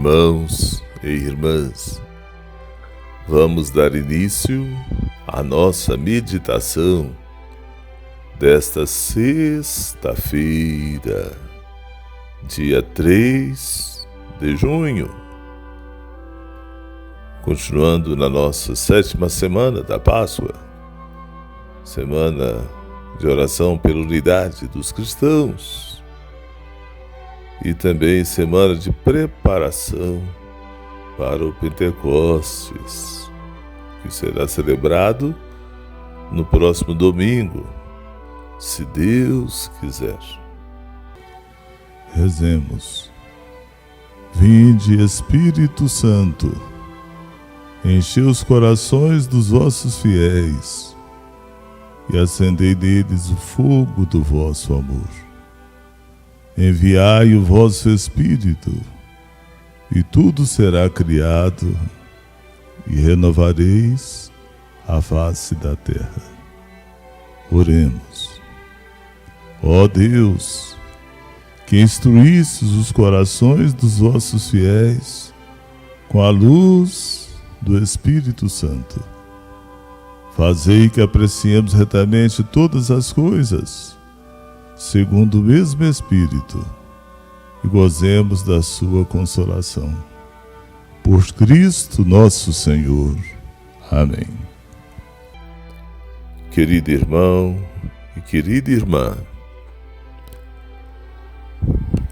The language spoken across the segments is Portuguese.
Irmãos e irmãs, vamos dar início à nossa meditação desta sexta-feira, dia 3 de junho, continuando na nossa 7ª semana da Páscoa, semana de oração pela unidade dos cristãos, e também semana de preparação para o Pentecostes, que será celebrado no próximo domingo, se Deus quiser. Rezemos. Vinde, Espírito Santo, enchei os corações dos vossos fiéis e acendei neles o fogo do vosso amor. Enviai o vosso Espírito, e tudo será criado, e renovareis a face da terra. Oremos. Ó Deus, que instruístes os corações dos vossos fiéis com a luz do Espírito Santo, fazei que apreciemos retamente todas as coisas, segundo o mesmo Espírito, e gozemos da sua consolação. Por Cristo nosso Senhor. Amém. Querido irmão e querida irmã,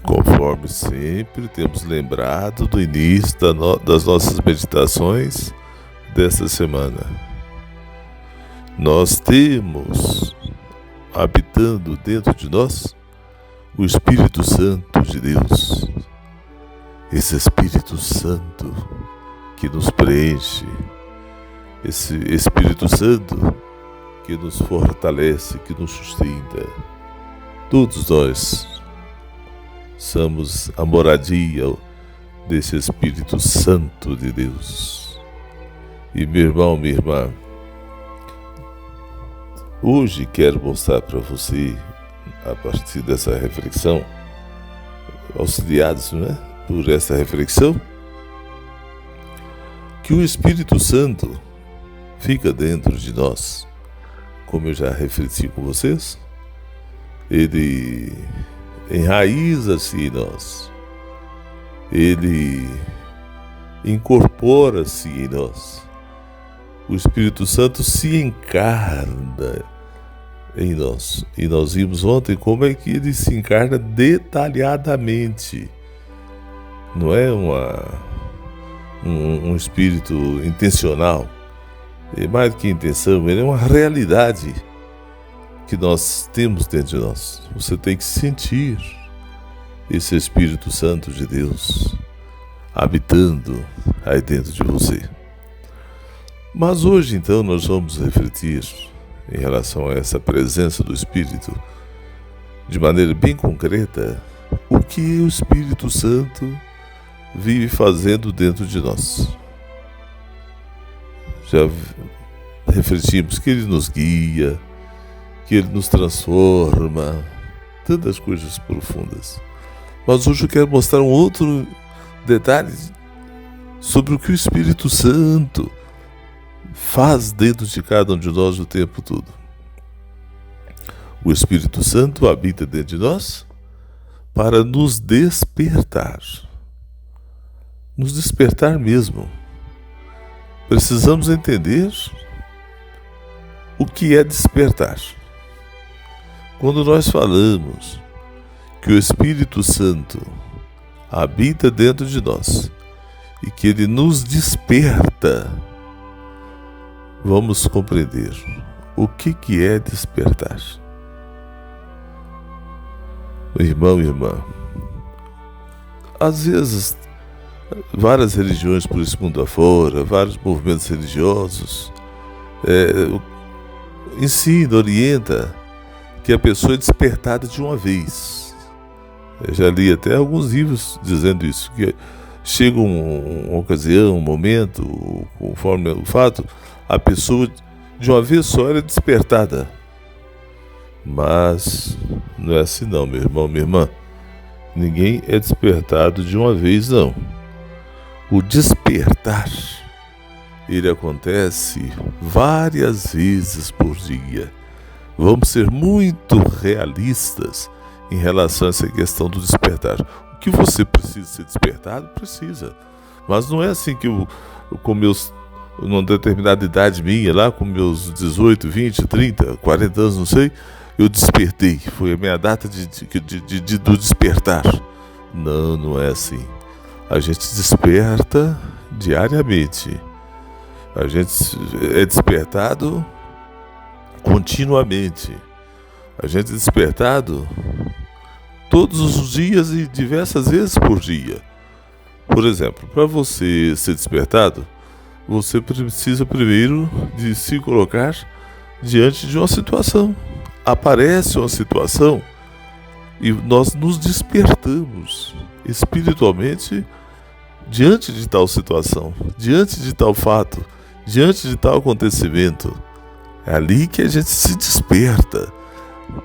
conforme sempre temos lembrado do início das nossas meditações desta semana, nós temos habitando dentro de nós o Espírito Santo de Deus. Esse Espírito Santo que nos preenche, esse Espírito Santo que nos fortalece, que nos sustenta. Todos nós somos a moradia desse Espírito Santo de Deus. E meu irmão, minha irmã, hoje quero mostrar para você, a partir dessa reflexão, auxiliados, por essa reflexão, que o Espírito Santo fica dentro de nós, como eu já refleti com vocês. Ele enraiza-se em nós, ele incorpora-se em nós. O Espírito Santo se encarna em nós. E nós vimos ontem como é que ele se encarna detalhadamente. Não é um espírito intencional. É mais do que intenção, ele é uma realidade que nós temos dentro de nós. Você tem que sentir esse Espírito Santo de Deus habitando aí dentro de você. Mas hoje, então, nós vamos refletir em relação a essa presença do Espírito, de maneira bem concreta, o que o Espírito Santo vive fazendo dentro de nós. Já refletimos que ele nos guia, que ele nos transforma, tantas coisas profundas. Mas hoje eu quero mostrar um outro detalhe sobre o que o Espírito Santo faz dentro de cada um de nós o tempo todo. O Espírito Santo habita dentro de nós para nos despertar. Nos despertar mesmo. Precisamos entender o que é despertar. Quando nós falamos que o Espírito Santo habita dentro de nós e que ele nos desperta, vamos compreender o que é despertar. Irmão e irmã, às vezes, várias religiões por esse mundo afora, vários movimentos religiosos, ensina, orienta que a pessoa é despertada de uma vez. Eu já li até alguns livros dizendo isso, que chega uma ocasião, um momento, conforme o fato, a pessoa de uma vez só era despertada. Mas não é assim não, meu irmão, minha irmã. Ninguém é despertado de uma vez, não. O despertar, ele acontece várias vezes por dia. Vamos ser muito realistas em relação a essa questão do despertar. O que você precisa ser despertado, precisa. Mas não é assim que eu com meus, numa determinada idade minha, lá com meus 18, 20, 30, 40 anos, não sei, eu despertei. Foi a minha data do despertar. Não, não é assim. A gente desperta diariamente. A gente é despertado continuamente. A gente é despertado todos os dias e diversas vezes por dia. Por exemplo, para você ser despertado, você precisa primeiro de se colocar diante de uma situação. Aparece uma situação e nós nos despertamos espiritualmente diante de tal situação, diante de tal fato, diante de tal acontecimento. É ali que a gente se desperta.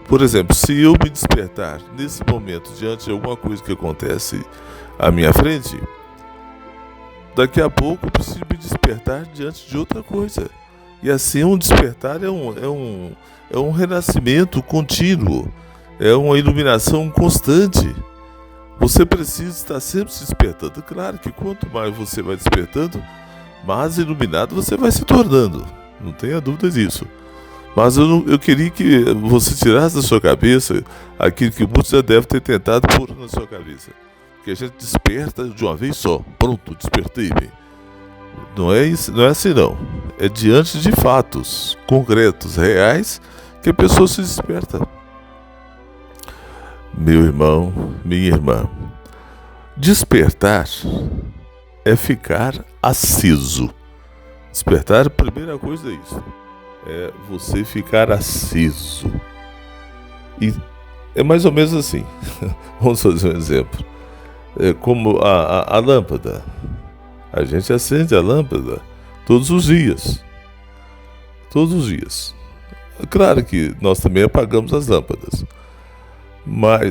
Por exemplo, se eu me despertar nesse momento diante de alguma coisa que acontece à minha frente, daqui a pouco eu preciso me despertar diante de outra coisa. E assim um despertar é um renascimento contínuo, é uma iluminação constante. Você precisa estar sempre se despertando. Claro que quanto mais você vai despertando, mais iluminado você vai se tornando. Não tenha dúvida disso. Mas eu queria que você tirasse da sua cabeça aquilo que muitos já devem ter tentado pôr na sua cabeça. Que a gente desperta de uma vez só. Pronto, despertei-me. Não é isso, não é assim não. É diante de fatos concretos, reais, que a pessoa se desperta. Meu irmão, minha irmã, despertar é ficar aceso. Despertar, a primeira coisa é isso. É você ficar aceso. E é mais ou menos assim. Vamos fazer um exemplo. É como a lâmpada. A gente acende a lâmpada todos os dias. Todos os dias. Claro que nós também apagamos as lâmpadas.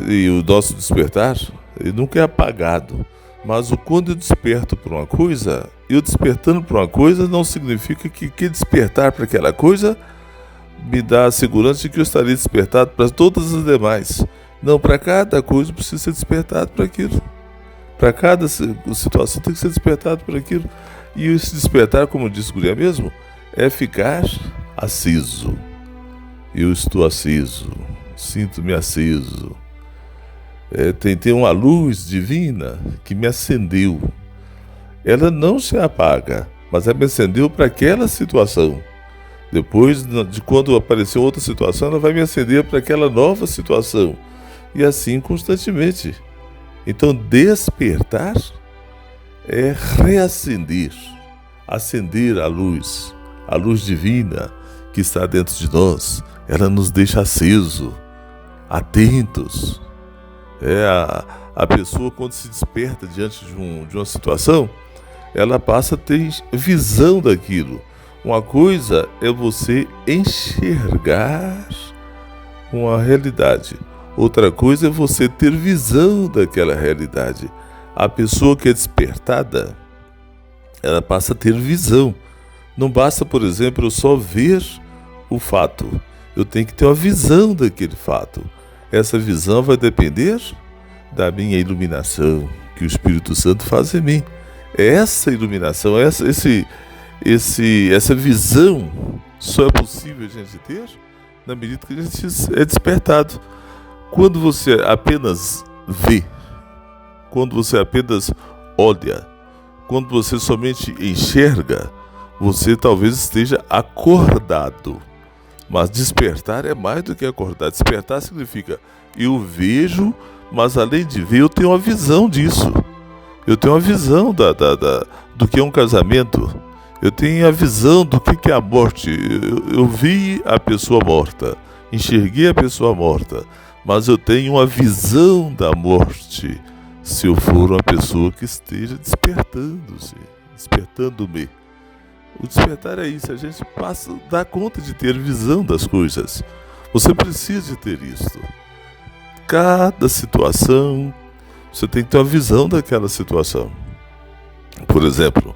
E o nosso despertar, ele nunca é apagado. Mas quando eu desperto por uma coisa, eu despertando por uma coisa não significa que despertar para aquela coisa me dá a segurança de que eu estarei despertado para todas as demais. Não, para cada coisa eu preciso ser despertado para aquilo. Para cada situação tem que ser despertado por aquilo. E esse despertar, como disse o Guriá mesmo, é ficar aceso. Eu estou aceso, sinto-me aceso. Tem uma luz divina que me acendeu. Ela não se apaga, mas ela me acendeu para aquela situação. Depois de quando apareceu outra situação, ela vai me acender para aquela nova situação. E assim constantemente. Então despertar é reacender, acender a luz divina que está dentro de nós. Ela nos deixa acesos, atentos. A pessoa, quando se desperta diante de uma situação, ela passa a ter visão daquilo. Uma coisa é você enxergar uma realidade. Outra coisa é você ter visão daquela realidade. A pessoa que é despertada, ela passa a ter visão. Não basta, por exemplo, eu só ver o fato. Eu tenho que ter uma visão daquele fato. Essa visão vai depender da minha iluminação, que o Espírito Santo faz em mim. Essa iluminação, essa visão só é possível a gente ter na medida que a gente é despertado. Quando você apenas vê, quando você apenas olha, quando você somente enxerga, você talvez esteja acordado. Mas despertar é mais do que acordar. Despertar significa eu vejo, mas além de ver, eu tenho uma visão disso. Eu tenho uma visão do que é um casamento. Eu tenho a visão do que é a morte. Eu vi a pessoa morta, enxerguei a pessoa morta, mas eu tenho uma visão da morte se eu for uma pessoa que esteja despertando-se, despertando-me. O despertar é isso, a gente dá conta de ter visão das coisas. Você precisa de ter isso. Cada situação, você tem que ter uma visão daquela situação. Por exemplo,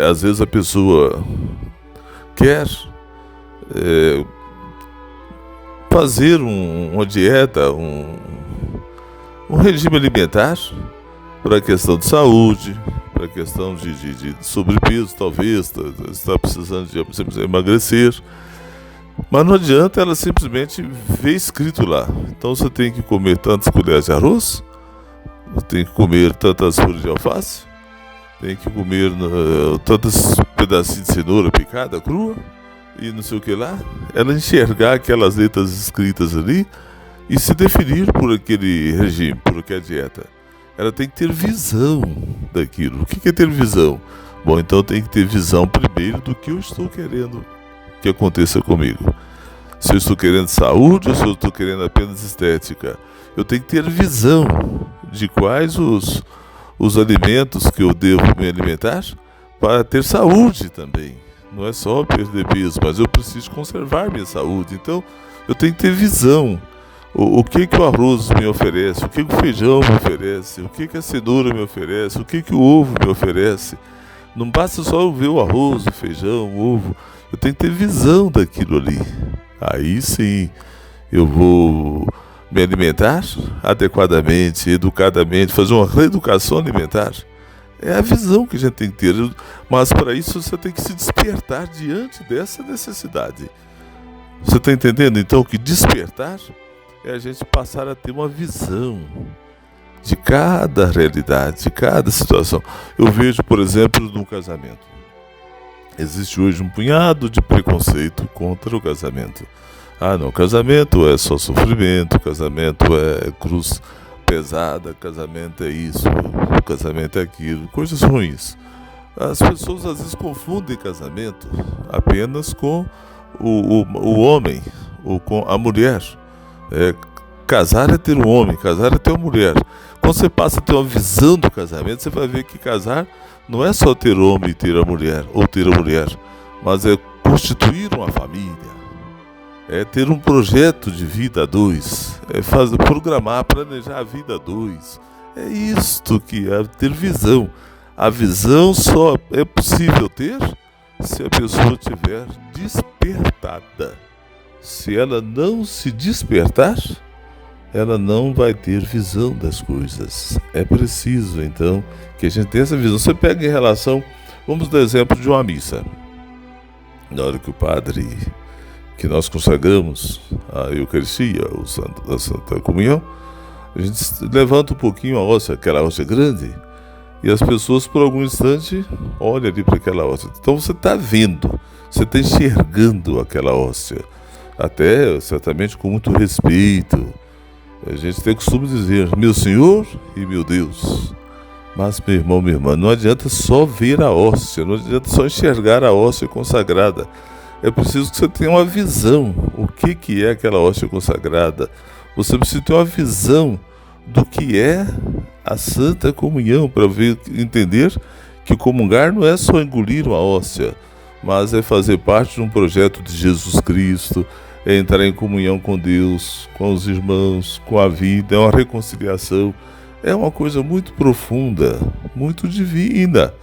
às vezes a pessoa quer fazer uma dieta, um regime alimentar para a questão de saúde, para a questão de sobrepeso, talvez, está precisando de emagrecer. Mas não adianta ela simplesmente ver escrito lá. Então você tem que comer tantas colheres de arroz, tem que comer tantas folhas de alface, tem que comer tantos pedacinhos de cenoura picada, crua, e não sei o que lá. Ela enxergar aquelas letras escritas ali e se definir por aquele regime, por aquela dieta. Ela tem que ter visão daquilo. O que é ter visão? Bom, então tem que ter visão primeiro do que eu estou querendo que aconteça comigo. Se eu estou querendo saúde ou se eu estou querendo apenas estética. Eu tenho que ter visão de quais os alimentos que eu devo me alimentar para ter saúde também. Não é só perder peso, mas eu preciso conservar minha saúde. Então, eu tenho que ter visão. O que o arroz me oferece, o que o feijão me oferece, o que a cenoura me oferece, o que o ovo me oferece. Não basta só eu ver o arroz, o feijão, o ovo. Eu tenho que ter visão daquilo ali. Aí sim, eu vou me alimentar adequadamente, educadamente, fazer uma reeducação alimentar. É a visão que a gente tem que ter. Mas para isso você tem que se despertar diante dessa necessidade. Você está entendendo então que despertar é a gente passar a ter uma visão de cada realidade, de cada situação. Eu vejo, por exemplo, num casamento. Existe hoje um punhado de preconceito contra o casamento. Ah, não, casamento é só sofrimento, casamento é cruz pesada, casamento é isso, casamento é aquilo, coisas ruins. As pessoas às vezes confundem casamento apenas com o homem ou com a mulher. Casar é ter um homem, casar é ter uma mulher. Quando você passa a ter uma visão do casamento, você vai ver que casar não é só ter homem e ter a mulher, ou ter a mulher, mas é constituir uma família, é ter um projeto de vida a dois, é programar, planejar a vida a dois. É isto que é ter visão. A visão só é possível ter se a pessoa estiver despertada. Se ela não se despertar, ela não vai ter visão das coisas. É preciso, então, que a gente tenha essa visão. Você pega em relação, vamos dar exemplo de uma missa. Na hora que o padre, que nós consagramos a Eucaristia, a Santa Comunhão, a gente levanta um pouquinho a hóstia, aquela hóstia grande, e as pessoas por algum instante olham ali para aquela hóstia. Então você está vendo, você está enxergando aquela hóstia, até certamente com muito respeito. A gente tem o costume de dizer, meu Senhor e meu Deus. Mas, meu irmão, minha irmã, não adianta só ver a hóstia, não adianta só enxergar a hóstia consagrada. É preciso que você tenha uma visão. O que é aquela hóstia consagrada? Você precisa ter uma visão do que é a Santa Comunhão, para entender que comungar não é só engolir uma hóstia, mas é fazer parte de um projeto de Jesus Cristo, é entrar em comunhão com Deus, com os irmãos, com a vida, é uma reconciliação, é uma coisa muito profunda, muito divina.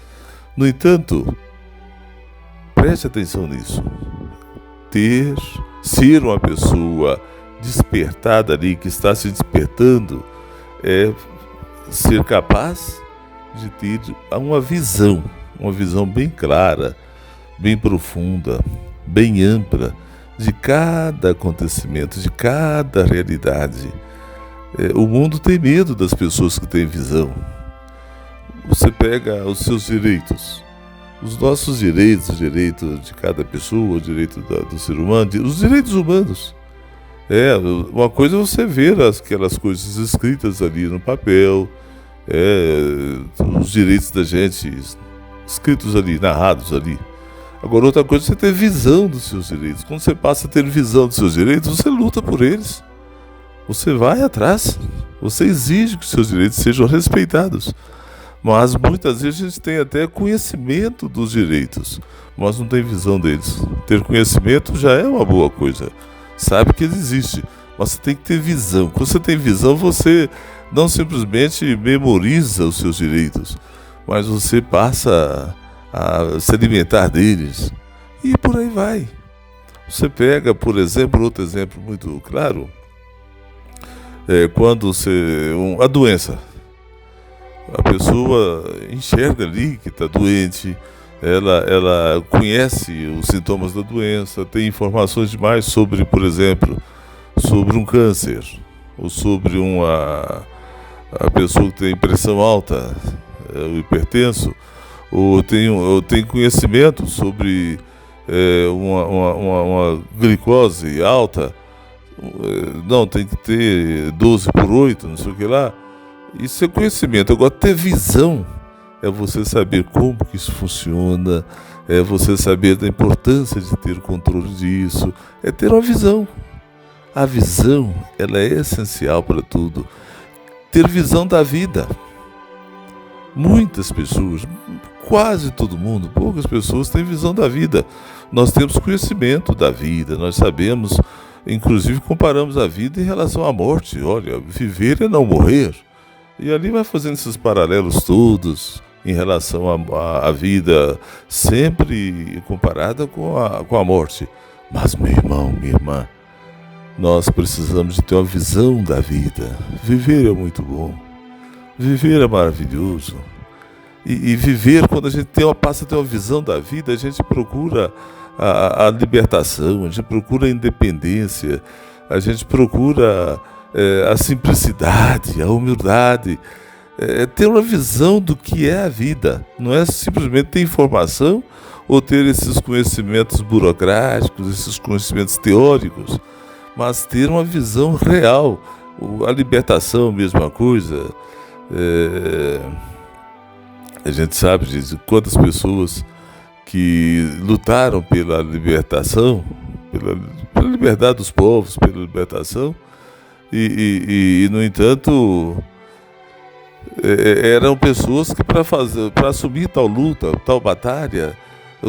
No entanto, preste atenção nisso. Ser uma pessoa despertada ali, que está se despertando, é ser capaz de ter uma visão bem clara, bem profunda, bem ampla, de cada acontecimento, de cada realidade. O mundo tem medo das pessoas que têm visão. Você pega os seus direitos, os nossos direitos, o direito de cada pessoa, o direito do ser humano, os direitos humanos. Uma coisa é você ver aquelas coisas escritas ali no papel, os direitos da gente escritos ali, narrados ali. Agora, outra coisa é você ter visão dos seus direitos. Quando você passa a ter visão dos seus direitos, você luta por eles. Você vai atrás. Você exige que os seus direitos sejam respeitados. Mas muitas vezes a gente tem até conhecimento dos direitos, mas não tem visão deles. Ter conhecimento já é uma boa coisa. Sabe que ele existe, mas você tem que ter visão. Quando você tem visão, você não simplesmente memoriza os seus direitos. mas você passa a se alimentar deles e por aí vai. Você pega, por exemplo, outro exemplo muito claro, quando a doença, a pessoa enxerga ali que está doente, ela conhece os sintomas da doença, tem informações demais sobre, por exemplo, sobre um câncer, ou sobre a pessoa que tem pressão alta, o hipertenso, ou tem conhecimento sobre uma glicose alta, não, tem que ter 12/8, não sei o que lá. Isso é conhecimento. Agora, ter visão é você saber como que isso funciona, é você saber da importância de ter o controle disso, é ter uma visão. A visão, ela é essencial para tudo. Ter visão da vida. Muitas pessoas, quase todo mundo, poucas pessoas têm visão da vida. Nós temos conhecimento da vida, nós sabemos, inclusive comparamos a vida em relação à morte. Olha, viver é não morrer. E ali vai fazendo esses paralelos todos em relação à vida, sempre comparada com a morte. Mas, meu irmão, minha irmã, nós precisamos de ter uma visão da vida. Viver é muito bom. Viver é maravilhoso. E viver, quando a gente passa a ter uma visão da vida, a gente procura a libertação, a gente procura a independência, a gente procura a simplicidade, a humildade, ter uma visão do que é a vida. Não é simplesmente ter informação ou ter esses conhecimentos burocráticos, esses conhecimentos teóricos, mas ter uma visão real. A libertação, mesma coisa. A gente sabe de quantas pessoas que lutaram pela libertação, pela liberdade dos povos, pela libertação, e no entanto, eram pessoas que para assumir tal luta, tal batalha,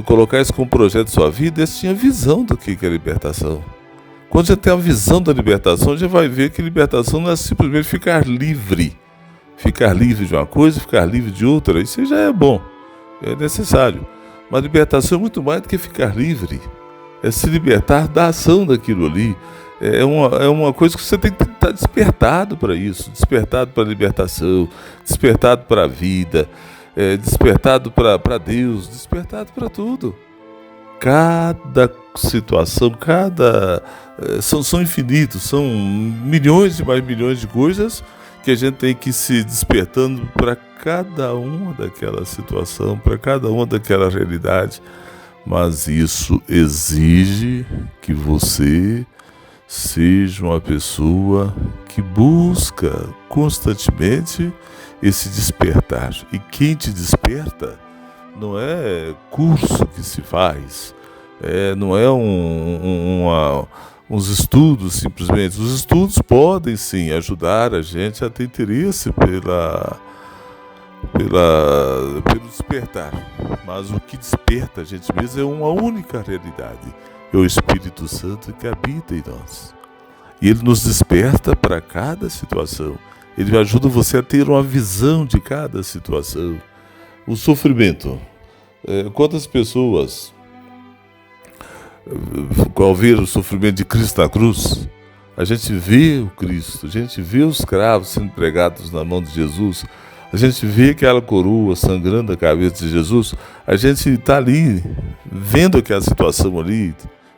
colocar isso como projeto de sua vida, eles tinham visão do que é libertação. Quando você tem a visão da libertação, já vai ver que libertação não é simplesmente ficar livre de uma coisa, ficar livre de outra. Isso já é bom, é necessário. Mas libertação é muito mais do que ficar livre. É se libertar da ação daquilo ali. É uma coisa que você tem que estar despertado para isso, despertado para a libertação, despertado para a vida, despertado para Deus, despertado para tudo. Cada situação, são infinitos, são milhões e mais milhões de coisas que a gente tem que ir se despertando para cada uma daquela situação, para cada uma daquela realidade. Mas isso exige que você seja uma pessoa que busca constantemente esse despertar. E quem te desperta não é curso que se faz, não é uns estudos simplesmente. Os estudos podem sim ajudar a gente a ter interesse pelo despertar, mas o que desperta a gente mesmo é uma única realidade, é o Espírito Santo que habita em nós, e ele nos desperta para cada situação. Ele ajuda você a ter uma visão de cada situação. O sofrimento, quantas pessoas, ao ver o sofrimento de Cristo na cruz, a gente vê o Cristo, a gente vê os cravos sendo pregados na mão de Jesus, a gente vê aquela coroa sangrando a cabeça de Jesus, a gente está ali, vendo aquela situação ali,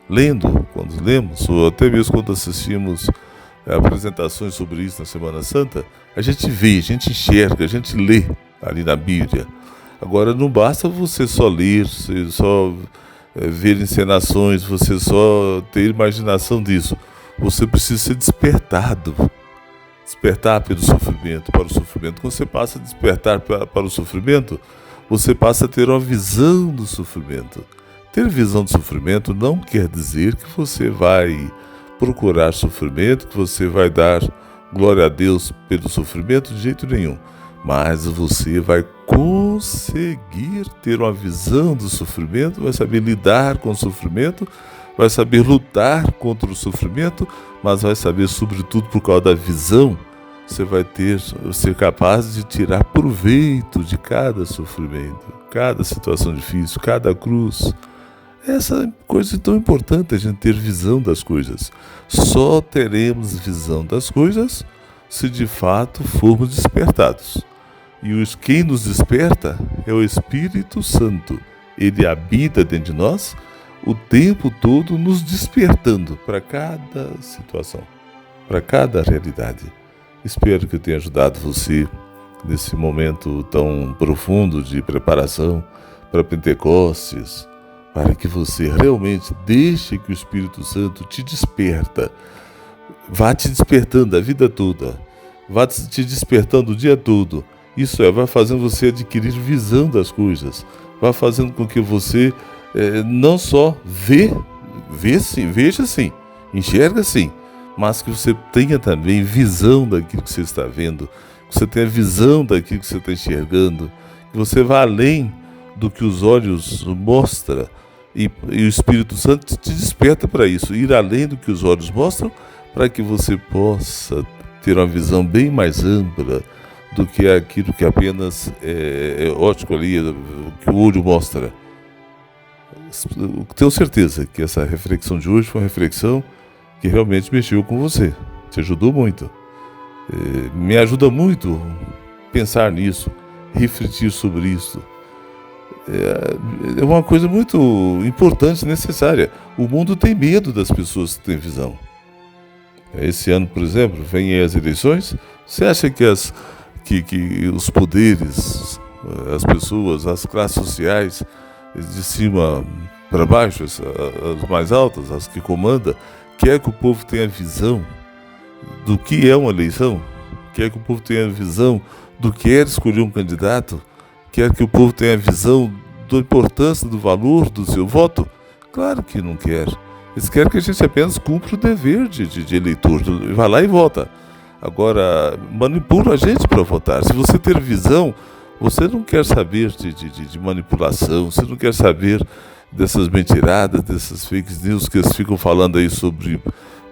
lendo, quando lemos, ou até mesmo quando assistimos apresentações sobre isso na Semana Santa, a gente vê, a gente enxerga, a gente lê ali na Bíblia. Agora, não basta você só ler, você só ver encenações, você só ter imaginação disso. Você precisa ser despertar pelo sofrimento, para o sofrimento. Quando você passa a despertar para o sofrimento, você passa a ter uma visão do sofrimento. Ter visão do sofrimento não quer dizer que você vai procurar sofrimento, que você vai dar glória a Deus pelo sofrimento, de jeito nenhum. Mas você vai conseguir ter uma visão do sofrimento, vai saber lidar com o sofrimento, vai saber lutar contra o sofrimento, mas vai saber, sobretudo por causa da visão, você vai ser capaz de tirar proveito de cada sofrimento, cada situação difícil, cada cruz. Essa coisa tão importante, a gente ter visão das coisas. Só teremos visão das coisas se de fato formos despertados. E quem nos desperta é o Espírito Santo. Ele habita dentro de nós o tempo todo, nos despertando para cada situação, para cada realidade. Espero que eu tenha ajudado você nesse momento tão profundo de preparação para Pentecostes, para que você realmente deixe que o Espírito Santo te desperta. Vá te despertando a vida toda, vá te despertando o dia todo. Isso vai fazendo você adquirir visão das coisas, vai fazendo com que você não só veja sim, enxerga sim, mas que você tenha também visão daquilo que você está vendo, que você tenha visão daquilo que você está enxergando, que você vá além do que os olhos mostram, e o Espírito Santo te desperta para isso, ir além do que os olhos mostram, para que você possa ter uma visão bem mais ampla do que aquilo que apenas é ótico ali, que o olho mostra. Tenho certeza que essa reflexão de hoje foi uma reflexão que realmente mexeu com você, te ajudou muito. Me ajuda muito pensar nisso, refletir sobre isso. É uma coisa muito importante, necessária. O mundo tem medo das pessoas que têm visão. Esse ano, por exemplo, vem aí as eleições. Você acha que os poderes, as pessoas, as classes sociais, de cima para baixo, as mais altas, as que comandam, quer que o povo tenha visão do que é uma eleição? Quer que o povo tenha visão do que é escolher um candidato? Quer que o povo tenha visão da importância, do valor do seu voto? Claro que não quer. Eles querem que a gente apenas cumpra o dever de eleitor, vai lá e vota. Agora, manipula a gente para votar. Se você ter visão, você não quer saber de manipulação, você não quer saber dessas mentiradas, dessas fake news que eles ficam falando aí sobre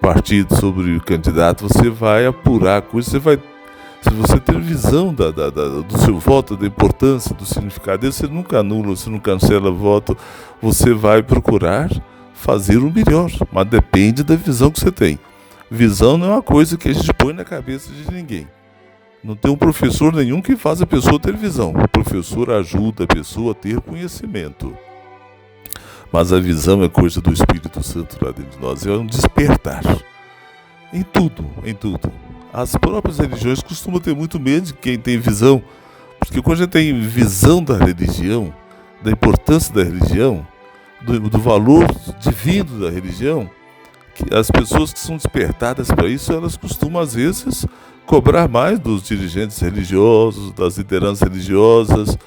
partido, sobre candidato. Você vai apurar a coisa, se você ter visão do seu voto, da importância, do significado dele, você nunca anula, você não cancela voto, você vai procurar fazer o melhor, mas depende da visão que você tem. Visão não é uma coisa que a gente põe na cabeça de ninguém. Não tem um professor nenhum que faça a pessoa ter visão. O professor ajuda a pessoa a ter conhecimento. Mas a visão é coisa do Espírito Santo lá dentro de nós. É um despertar. Em tudo, em tudo. As próprias religiões costumam ter muito medo de quem tem visão. Porque quando a gente tem visão da religião, da importância da religião, do valor divino da religião, que as pessoas que são despertadas para isso, elas costumam às vezes cobrar mais dos dirigentes religiosos, das lideranças religiosas.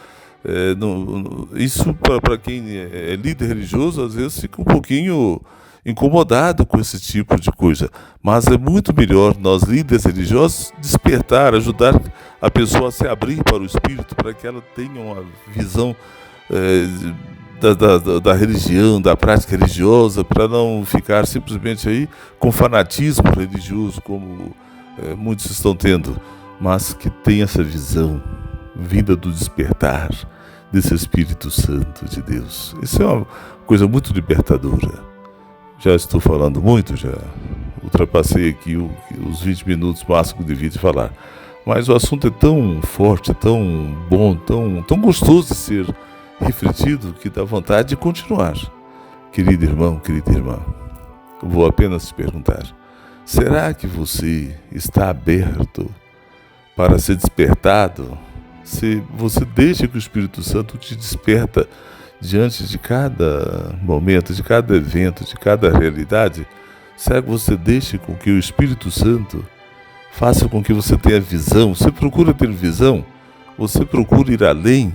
Isso para quem é líder religioso às vezes fica um pouquinho incomodado com esse tipo de coisa, mas é muito melhor nós líderes religiosos despertar, ajudar a pessoa a se abrir para o Espírito, para que ela tenha uma visão da religião, da prática religiosa, para não ficar simplesmente aí com fanatismo religioso, como muitos estão tendo, mas que tenha essa visão vinda do despertar desse Espírito Santo de Deus. Isso é uma coisa muito libertadora. Já estou falando muito, já ultrapassei aqui os 20 minutos máximo que devia de falar, mas o assunto é tão forte, tão bom, tão gostoso de ser refletido, que dá vontade de continuar. Querido irmão, querida irmã, eu vou apenas te perguntar: será que você está aberto para ser despertado? Se você deixa que o Espírito Santo te desperta diante de cada momento, de cada evento, de cada realidade, será que você deixa com que o Espírito Santo faça com que você tenha visão? Você procura ter visão? Você procura ir além?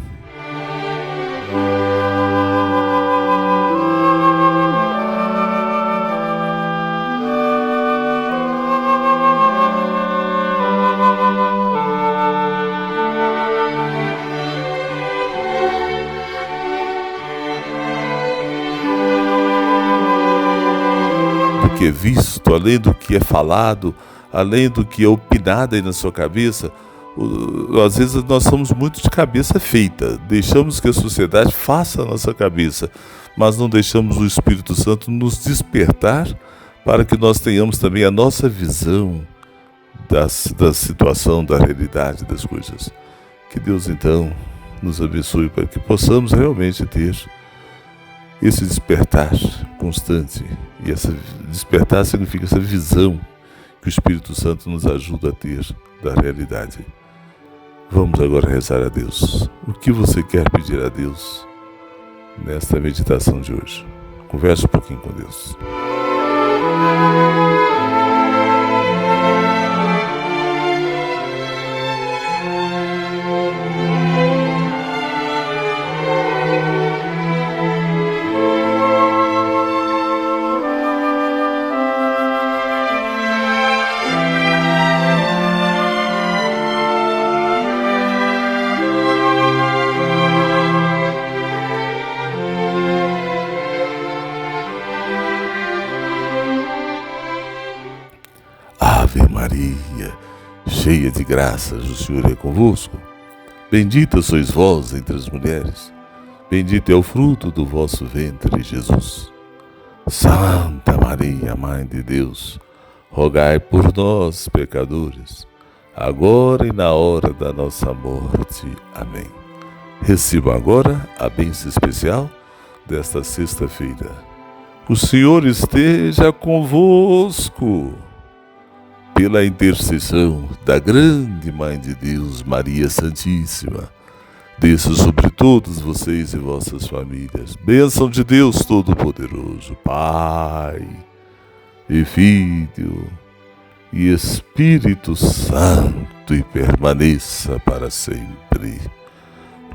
Que é visto, além do que é falado, além do que é opinado aí na sua cabeça, às vezes nós somos muito de cabeça feita, deixamos que a sociedade faça a nossa cabeça, mas não deixamos o Espírito Santo nos despertar para que nós tenhamos também a nossa visão da situação, da realidade das coisas. Que Deus então nos abençoe para que possamos realmente ter esse despertar constante. E esse despertar significa essa visão que o Espírito Santo nos ajuda a ter da realidade. Vamos agora rezar a Deus. O que você quer pedir a Deus nesta meditação de hoje? Converse um pouquinho com Deus. Ave Maria, cheia de graças, o Senhor é convosco. Bendita sois vós entre as mulheres, bendito é o fruto do vosso ventre, Jesus. Santa Maria, Mãe de Deus, rogai por nós, pecadores, agora e na hora da nossa morte. Amém. Recebam agora a bênção especial desta sexta-feira. O Senhor esteja convosco. Pela intercessão da grande Mãe de Deus, Maria Santíssima, desça sobre todos vocês e vossas famílias, bênção de Deus Todo-Poderoso, Pai e Filho e Espírito Santo, e permaneça para sempre.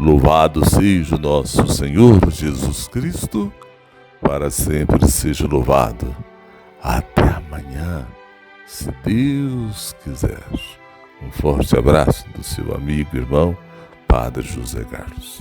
Louvado seja o nosso Senhor Jesus Cristo, para sempre seja louvado. Até amanhã, se Deus quiser. Um forte abraço do seu amigo e irmão, Padre José Carlos.